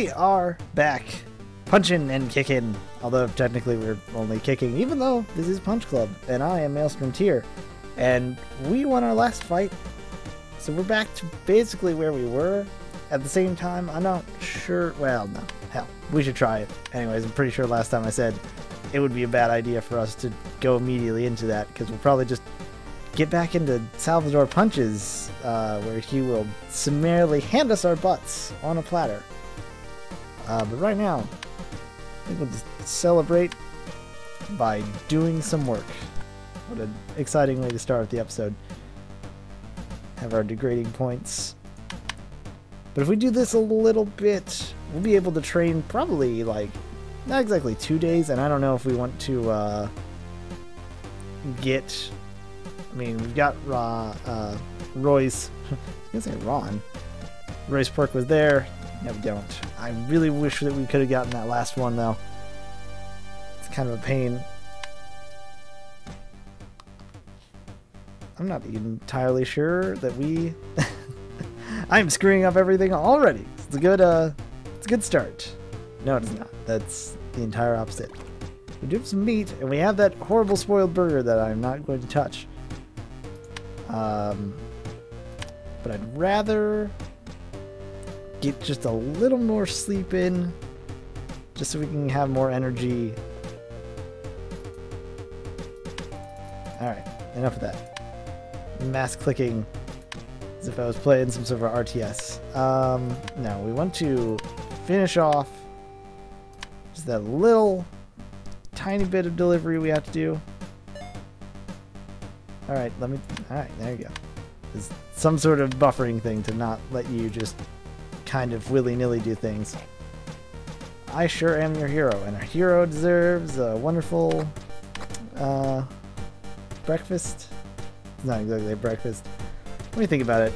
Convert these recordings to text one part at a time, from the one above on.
We are back, punching and kicking, although technically we're only kicking, even though this is Punch Club, and I am MaelstromTier, and we won our last fight, so we're back to basically where we were. At the same time, I'm not sure, well, no, hell, we should try it. Anyways, I'm pretty sure last time I said it would be a bad idea for us to go immediately into that, because we'll probably just get back into Salvador Punches, where he will summarily hand us our butts on a platter. But right now, I think we'll just celebrate by doing some work. What an exciting way to start the episode. Have our degrading points. But if we do this a little bit, we'll be able to train probably, like, not exactly 2 days, and I don't know if we want to get... I mean, we've got Roy's... I was going to say Ron. Roy's perk was there. No, we don't. I really wish that we could have gotten that last one, though. It's kind of a pain. I'm not entirely sure that we... I'm screwing up everything already. It's a good start. No, it's not. That's the entire opposite. We do have some meat, and we have that horrible spoiled burger that I'm not going to touch. But I'd rather get just a little more sleep in, just so we can have more energy. Alright, enough of that. Mass clicking as if I was playing some sort of RTS. No, we want to finish off just that little tiny bit of delivery we have to do. Alright, alright, there you go. There's some sort of buffering thing to not let you just kind of willy-nilly do things. I sure am your hero, and our hero deserves a wonderful breakfast. It's not exactly a breakfast. Let me think about it.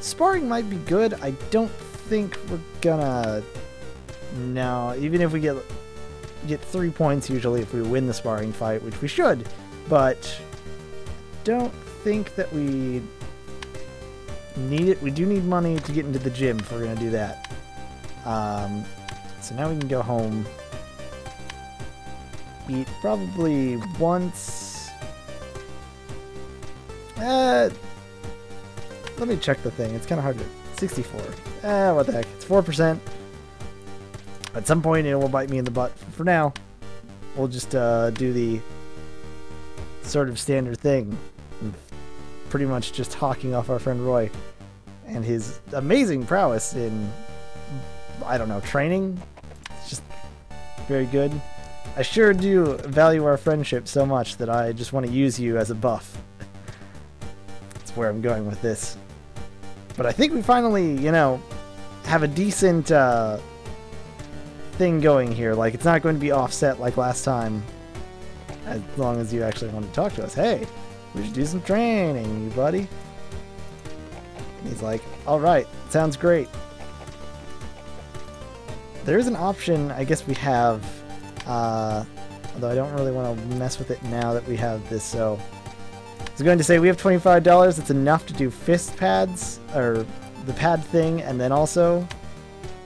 Sparring might be good. I don't think we're gonna... No, even if we get 3 points usually if we win the sparring fight, which we should, but don't think that we need it. We do need money to get into the gym if we're gonna do that. So now we can go home, eat probably once. Let me check the thing. It's kind of hard to... 64. What the heck. It's 4%. At some point it will bite me in the butt. For now, we'll just do the sort of standard thing. Pretty much just hawking off our friend Roy and his amazing prowess in, I don't know, training. It's just very good. I sure do value our friendship so much that I just want to use you as a buff. That's where I'm going with this. But I think we finally, you know, have a decent thing going here. Like, it's not going to be offset like last time, as long as you actually want to talk to us. Hey, we should do some training, you buddy. And he's like, alright, sounds great. There is an option, I guess we have, although I don't really want to mess with it now that we have this, so... I was going to say we have $25, it's enough to do fist pads, or the pad thing, and then also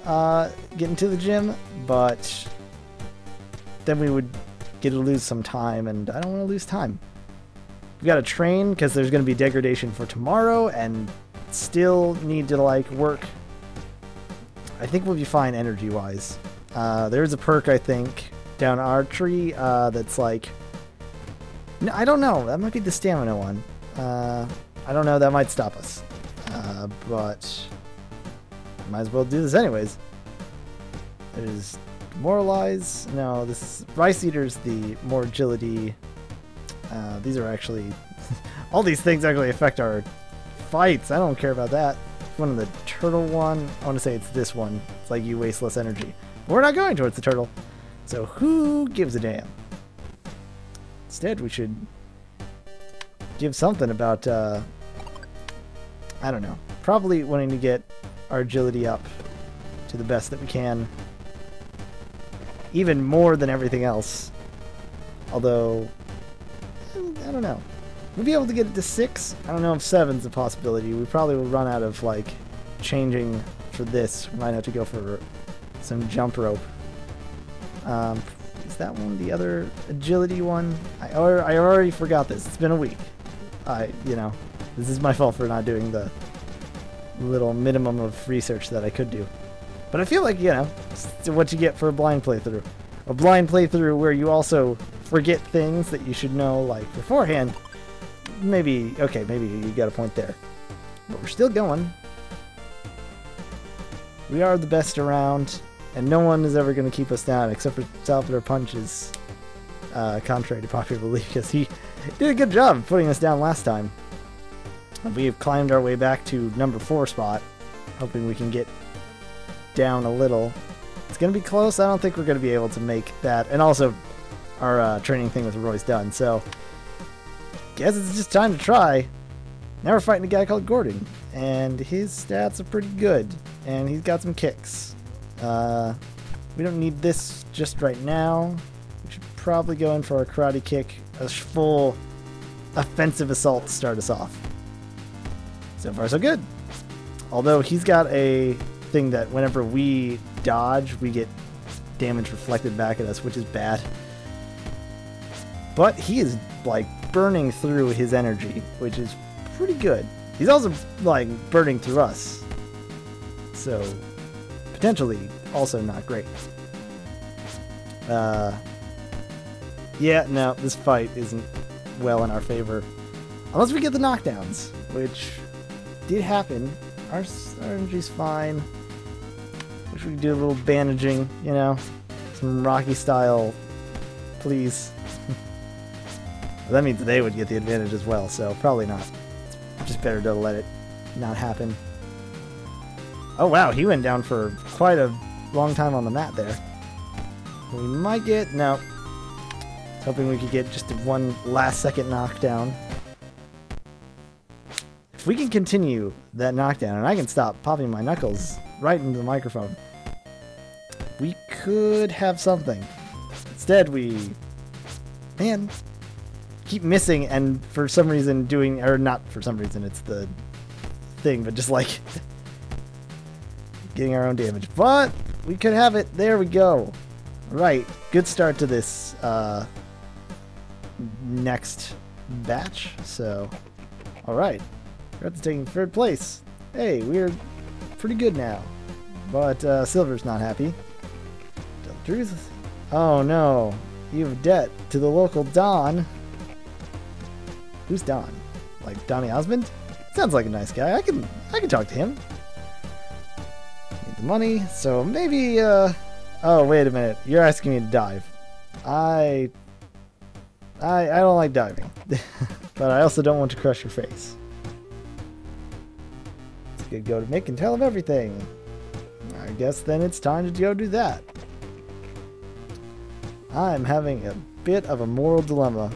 get into the gym, but then we would get to lose some time, and I don't want to lose time. We've got to train because there's going to be degradation for tomorrow, and still need to, like, work. I think we'll be fine energy-wise. There's a perk, I think, down our tree that's like... No, I don't know. That might be the stamina one. I don't know. That might stop us. But might as well do this anyways. There's Demoralize. No, this is Rice Eater's the more agility. These are actually... all these things actually affect our fights. I don't care about that. One of the turtle one. I want to say it's this one. It's like you waste less energy. But we're not going towards the turtle. So who gives a damn? Instead, we should give something about, I don't know, probably wanting to get our agility up to the best that we can. Even more than everything else. Although, I don't know. We'll be able to get it to 6. I don't know if 7's a possibility. We probably will run out of, like, changing for this. We might have to go for some jump rope. Is that one the other agility one? I already forgot this. It's been a week. You know, this is my fault for not doing the little minimum of research that I could do. But I feel like, you know, it's what you get for a blind playthrough. A blind playthrough where you also forget things that you should know, like, beforehand. Maybe, okay, maybe you got a point there. But we're still going. We are the best around, and no one is ever going to keep us down, except for Salvador Punches, contrary to popular belief, because he did a good job of putting us down last time. We have climbed our way back to number 4 spot, hoping we can get down a little. It's going to be close. I don't think we're going to be able to make that. And also, our training thing with Roy's done, so guess it's just time to try. Now we're fighting a guy called Gordon, and his stats are pretty good, and he's got some kicks. We don't need this just right now. We should probably go in for a karate kick, a full offensive assault to start us off. So far, so good. Although he's got a thing that whenever we dodge, we get damage reflected back at us, which is bad. But he is, like, burning through his energy, which is pretty good. He's also, like, burning through us. So, potentially also not great. Yeah, no, this fight isn't well in our favor. Unless we get the knockdowns, which did happen. Our energy's fine. Wish we could do a little bandaging, you know? Some Rocky style, please. That means they would get the advantage as well, so probably not. It's just better to let it not happen. Oh wow, he went down for quite a long time on the mat there. We might get... no. I was hoping we could get just one last second knockdown. If we can continue that knockdown, and I can stop popping my knuckles right into the microphone, we could have something. Instead, we... man... keep missing, and for some reason doing... or not for some reason, it's the thing, but just like... getting our own damage. But we could have it. There we go. Right. Good start to this next batch. So, alright. We're up to taking 3rd place. Hey, we're pretty good now. But Silver's not happy. Tell the truth. Oh no. You have debt to the local Don. Who's Don? Like Donny Osmond? Sounds like a nice guy. I can talk to him. Need the money, so maybe oh, wait a minute. You're asking me to dive. I don't like diving. But I also don't want to crush your face. It's a good go to make and tell of everything. I guess then it's time to go do that. I'm having a bit of a moral dilemma.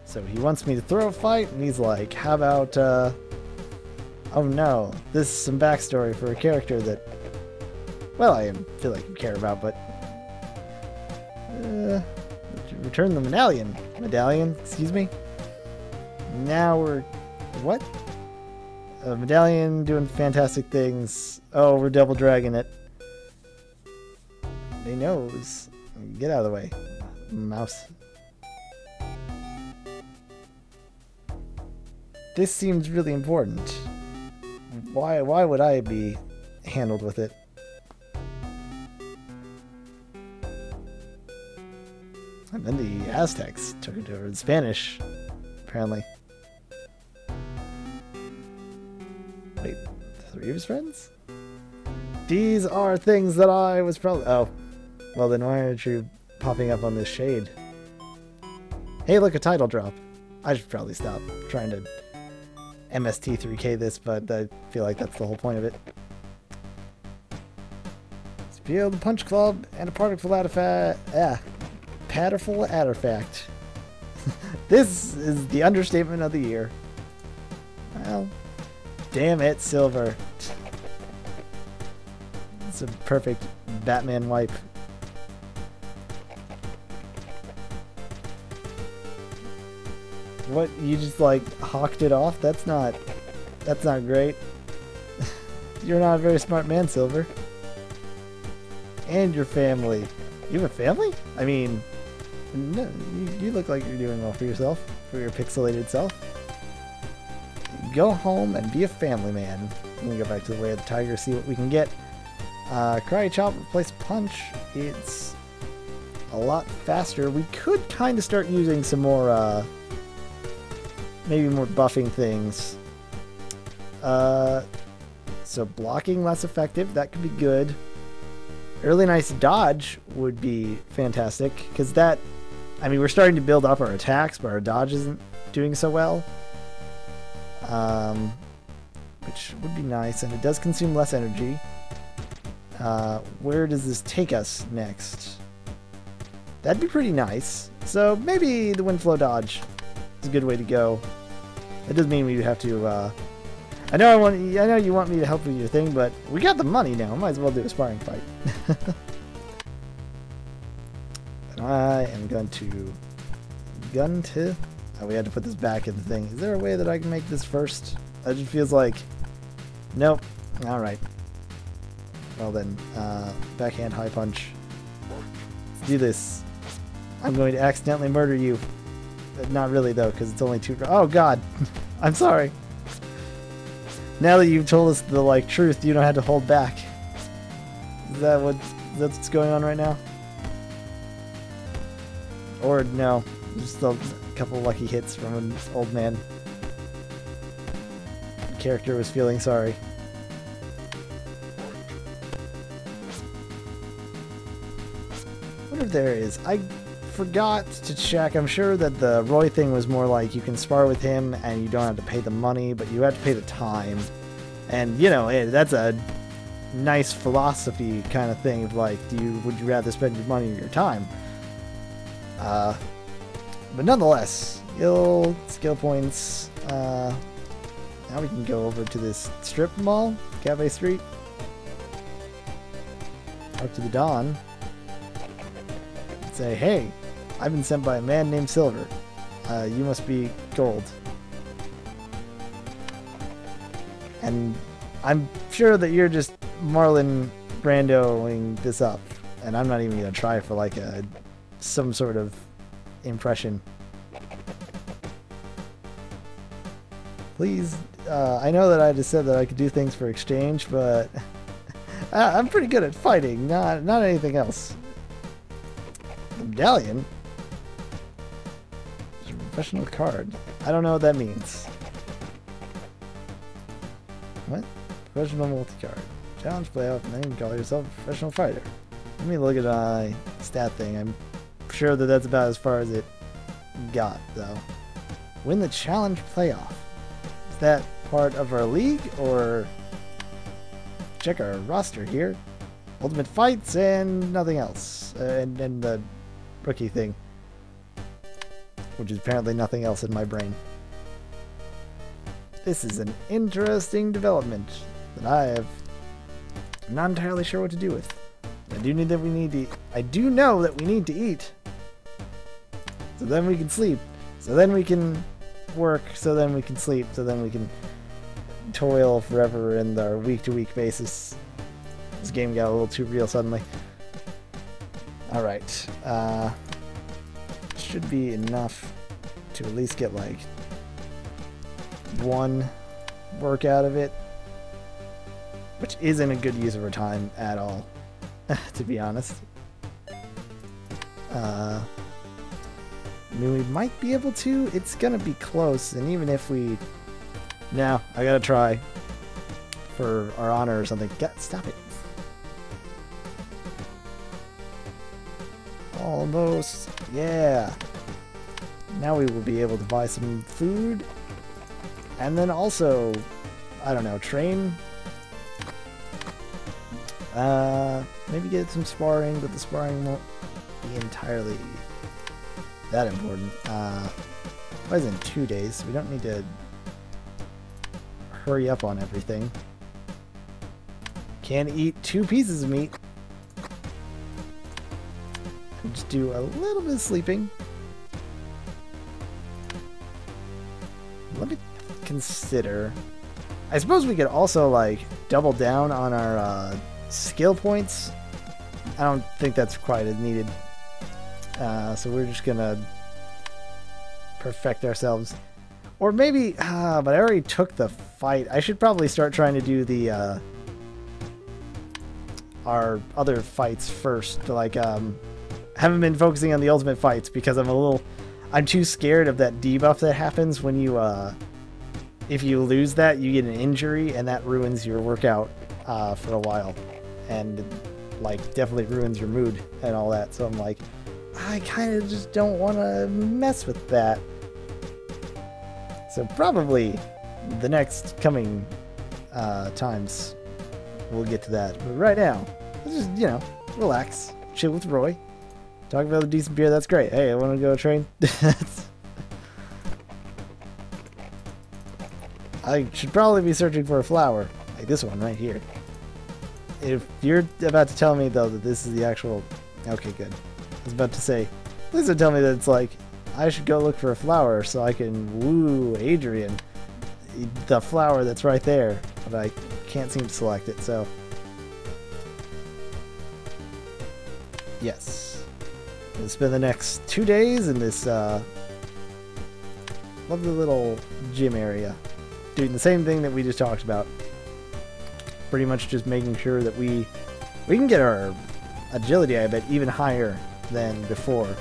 So he wants me to throw a fight, and he's like, how about, oh no, this is some backstory for a character that, well, I feel like you care about, but, return the medallion, excuse me. Now we're, what? A medallion doing fantastic things. Oh, we're double dragging it. They knows. Get out of the way, mouse. This seems really important. Why would I be handled with it? And then the Aztecs took it over. The Spanish, apparently. Wait, 3 of his friends? These are things that I was probably... oh. Well, then why aren't you popping up on this shade? Hey, look, a title drop. I should probably stop trying to MST3K this, but I feel like that's the whole point of it. Spiel the Punch Club and a particle artifact. Paderful artifact. This is the understatement of the year. Well, damn it, Silver. It's a perfect Batman wipe. What, you just like hawked it off? That's not great. You're not a very smart man, Silver. And your family. You have a family? I mean, no, you look like you're doing well for yourself, for your pixelated self. Go home and be a family man. Let me go back to the way of the tiger, see what we can get. Karate chop, replace punch. It's a lot faster. We could kind of start using some more, maybe more buffing things. So blocking less effective, that could be good. Really nice dodge would be fantastic, because that, I mean, we're starting to build up our attacks, but our dodge isn't doing so well. Which would be nice, and it does consume less energy. Where does this take us next? That'd be pretty nice. So maybe the wind flow dodge is a good way to go. That does mean we have to, I know you want me to help with your thing, but we got the money now. Might as well do a sparring fight. And I am going to oh, we had to put this back in the thing. Is there a way that I can make this first? That just feels like, nope. All right. Well then, backhand high punch. Let's do this. I'm going to accidentally murder you. Not really though, because it's only 2. Oh God, I'm sorry. Now that you've told us the truth, you don't have to hold back. Is that what's going on right now? Or no, just a couple lucky hits from an old man. The character was feeling sorry. I wonder if there is. I forgot to check. I'm sure that the Roy thing was more like you can spar with him and you don't have to pay the money, but you have to pay the time. And, you know, that's a nice philosophy kind of thing of like, would you rather spend your money or your time? But nonetheless, skill points. Now we can go over to this strip mall, Cafe Street. Up to the Dawn. And say, hey, I've been sent by a man named Silver. You must be gold. And I'm sure that you're just Marlon Brandoing this up. And I'm not even going to try for some sort of impression. Please, I know that I just said that I could do things for exchange, but I'm pretty good at fighting, not anything else. The medallion? It's a professional card. I don't know what that means. What? Professional multi-card. Challenge playoff, and then you can call yourself a professional fighter. Let me look at my stat thing. I'm sure that that's about as far as it got, though. Win the challenge playoff. Is that part of our league, or... Check our roster here. Ultimate fights and nothing else. And the rookie thing. Which is apparently nothing else in my brain. This is an interesting development that I'm not entirely sure what to do with. I do know that we need to eat. So then we can sleep. So then we can work. So then we can sleep. So then we can toil forever in our week-to-week basis. This game got a little too real suddenly. Alright. Should be enough to at least get one work out of it. Which isn't a good use of our time at all. To be honest. I mean, we might be able to. It's gonna be close, and even if we... No, I gotta try. For our honor or something. Stop it. Almost. Yeah. Now we will be able to buy some food. And then also, I don't know, train... maybe get some sparring, but the sparring won't be entirely that important. Why is it in 2 days? We don't need to hurry up on everything. Can't eat 2 pieces of meat. Just do a little bit of sleeping. Let me consider. I suppose we could also double down on our skill points. I don't think that's quite as needed. So we're just gonna perfect ourselves. Or maybe, but I already took the fight. I should probably start trying to do the our other fights first. Like, haven't been focusing on the ultimate fights because I'm too scared of that debuff that happens when you, if you lose that, you get an injury and that ruins your workout for a while. And, like, definitely ruins your mood and all that. So I'm like, I kind of just don't want to mess with that. So probably the next coming times we'll get to that. But right now, let's just, you know, relax, chill with Roy, talk about a decent beer. That's great. Hey, I want to go train. I should probably be searching for a flower, like this one right here. If you're about to tell me, though, that this is the actual... Okay, good. I was about to say, please don't tell me that it's like, I should go look for a flower so I can woo Adrian. The flower that's right there, but I can't seem to select it, so... Yes. We'll spend the next 2 days in this lovely little gym area, doing the same thing that we just talked about. Pretty much just making sure that we can get our agility, I bet, even higher than before.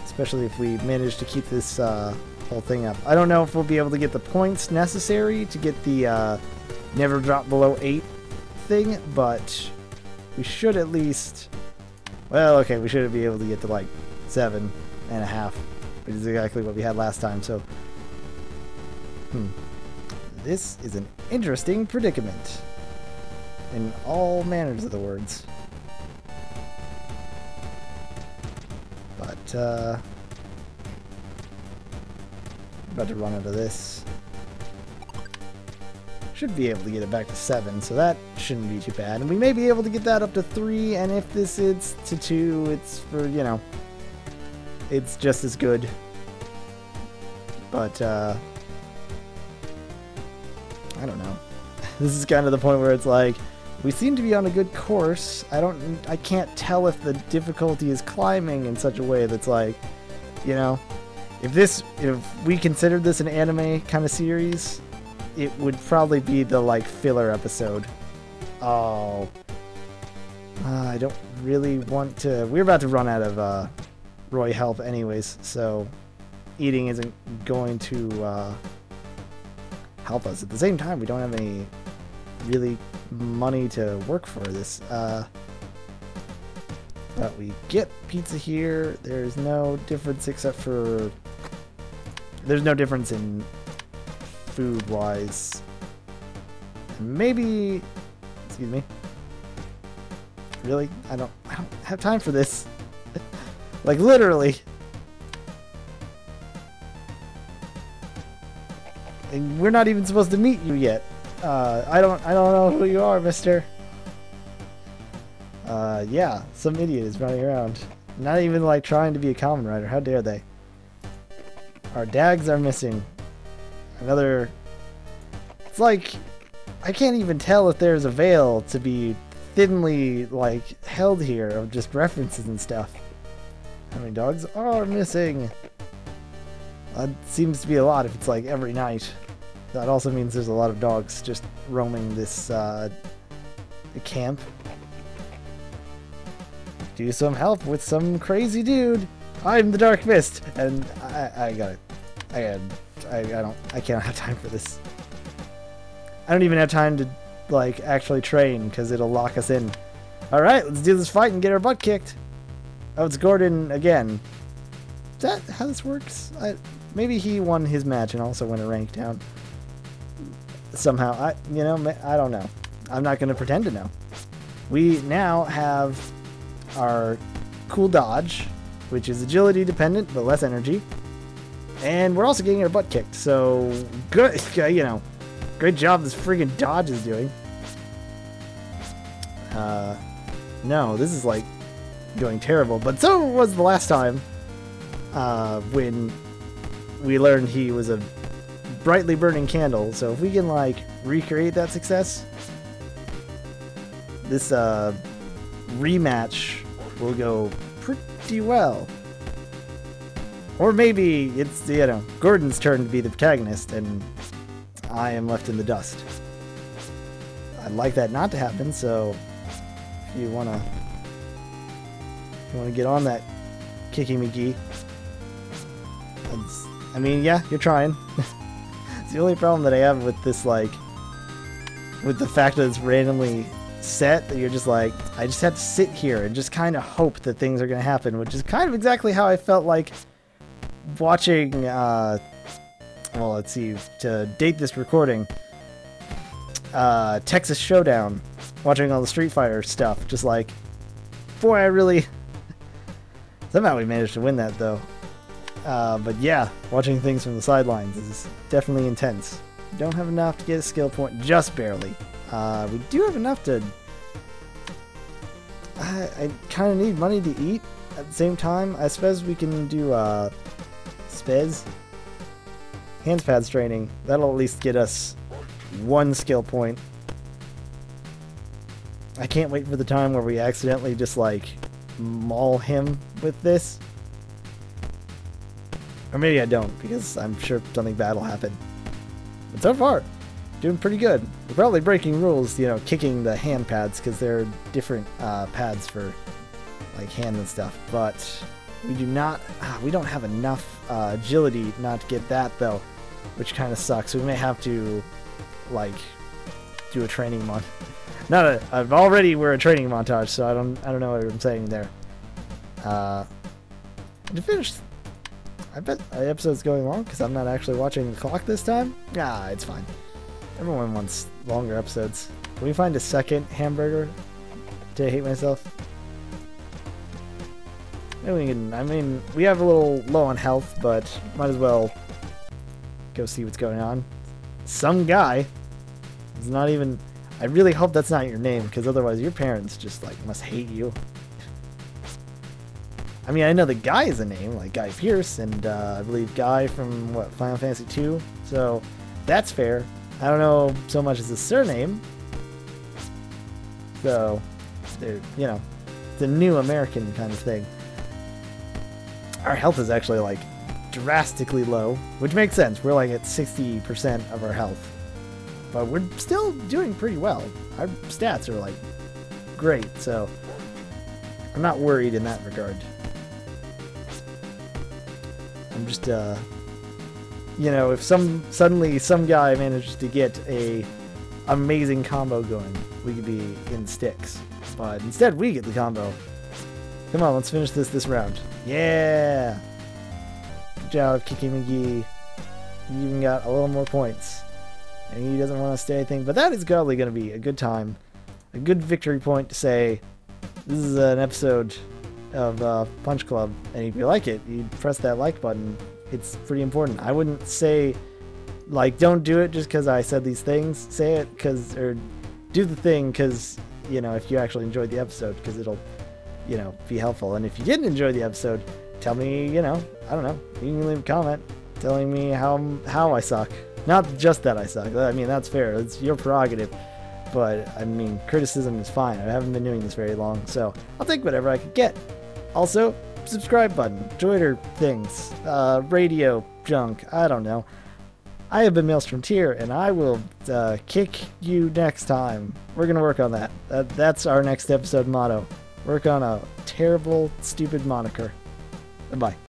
Especially if we manage to keep this whole thing up. I don't know if we'll be able to get the points necessary to get the never drop below 8 thing, but we should at least... Well, okay, we should be able to get to like 7.5, which is exactly what we had last time, so... This is an interesting predicament. In all manners of the words. But, about to run out of this. Should be able to get it back to 7, so that shouldn't be too bad. And we may be able to get that up to 3, and if this is to 2, it's for, you know, it's just as good. But, I don't know. This is kind of the point where it's like, we seem to be on a good course. I can't tell if the difficulty is climbing in such a way that's like, you know, if we considered this an anime kind of series, it would probably be the like filler episode. Oh, I don't really want to. We're about to run out of Roy health anyways, so eating isn't going to help us. At the same time, we don't have any really money to work for this. But we get pizza here. There's no difference except for... There's no difference in food-wise. Maybe... Excuse me. Really? I don't have time for this. Like, literally. And we're not even supposed to meet you yet. I don't know who you are, mister. Yeah, some idiot is running around. Not even like trying to be a common rider. How dare they? Our dags are missing. Another... It's like... I can't even tell if there's a veil to be thinly, like, held here of just references and stuff. How many dogs are missing? That seems to be a lot if it's like every night. That also means there's a lot of dogs just roaming this camp. Do some help with some crazy dude. I'm the Dark Mist, and I can't have time for this. I don't even have time to like actually train because it'll lock us in. All right, let's do this fight and get our butt kicked. Oh, it's Gordon again. Is that how this works? Maybe he won his match and also went a rank down. Somehow, I don't know. I'm not going to pretend to know. We now have our cool dodge, which is agility dependent, but less energy. And we're also getting our butt kicked, so good, you know, great job this friggin' dodge is doing. No, this is like going terrible, but so was the last time when we learned he was a brightly burning candle. So if we can like recreate that success, this rematch will go pretty well. Or maybe it's, you know, Gordon's turn to be the protagonist and I am left in the dust. I'd like that not to happen, so if you wanna get on that Kicky McGee. I mean, yeah, you're trying. It's the only problem that I have with this, like, with the fact that it's randomly set, that you're just like, I just have to sit here and just kind of hope that things are gonna happen, which is kind of exactly how I felt like watching, well, let's see, to date this recording, Texas Showdown, watching all the Street Fighter stuff, just like, boy, I really, somehow we managed to win that, though. But yeah, watching things from the sidelines is definitely intense. Don't have enough to get a skill point, just barely. We do have enough to, I kind of need money to eat at the same time. I suppose we can do, Spez. Hands pads training. That'll at least get us one skill point. I can't wait for the time where we accidentally just like maul him with this. Or maybe I don't, because I'm sure something bad will happen. But so far, doing pretty good. We're probably breaking rules, you know, kicking the hand pads, because they're different pads for like hand and stuff. But we do not, we don't have enough agility not to get that though, which kind of sucks. We may have to like do a training montage. We're a training montage, so I don't know what I'm saying there. To finish, I bet the episode's going long because I'm not actually watching the clock this time. Ah, it's fine. Everyone wants longer episodes. Can we find a second hamburger to hate myself? Maybe we can, I mean, we have a little low on health, but might as well go see what's going on. Some guy is not even, I really hope that's not your name, because otherwise your parents just like must hate you. I mean, I know the Guy is a name, like Guy Pearce, and I believe Guy from, what, Final Fantasy 2? So, that's fair. I don't know so much as a surname. So, they're, you know, it's a new American kind of thing. Our health is actually, like, drastically low, which makes sense. We're, like, at 60% of our health. But we're still doing pretty well. Our stats are, like, great, so I'm not worried in that regard. I'm just, you know, if suddenly some guy manages to get a amazing combo going, we could be in sticks. But instead, we get the combo. Come on, let's finish this round. Yeah! Good job, Kiki McGee. You even got a little more points. And he doesn't want to say anything, but that is probably going to be a good time. A good victory point to say, this is an episode of Punch Club, and if you like it, you press that like button. It's pretty important. I wouldn't say, like, don't do it just because I said these things. Say it because, or do the thing because, you know, if you actually enjoyed the episode, because it'll, you know, be helpful. And if you didn't enjoy the episode, tell me, you know, I don't know, you can leave a comment telling me how I suck. Not just that I suck. I mean, that's fair. It's your prerogative. But, I mean, criticism is fine. I haven't been doing this very long, so I'll take whatever I could get. Also, subscribe button, Twitter things, radio junk, I don't know. I have been MaelstromTier, and I will kick you next time. We're going to work on that. That's our next episode motto. Work on a terrible, stupid moniker. Bye.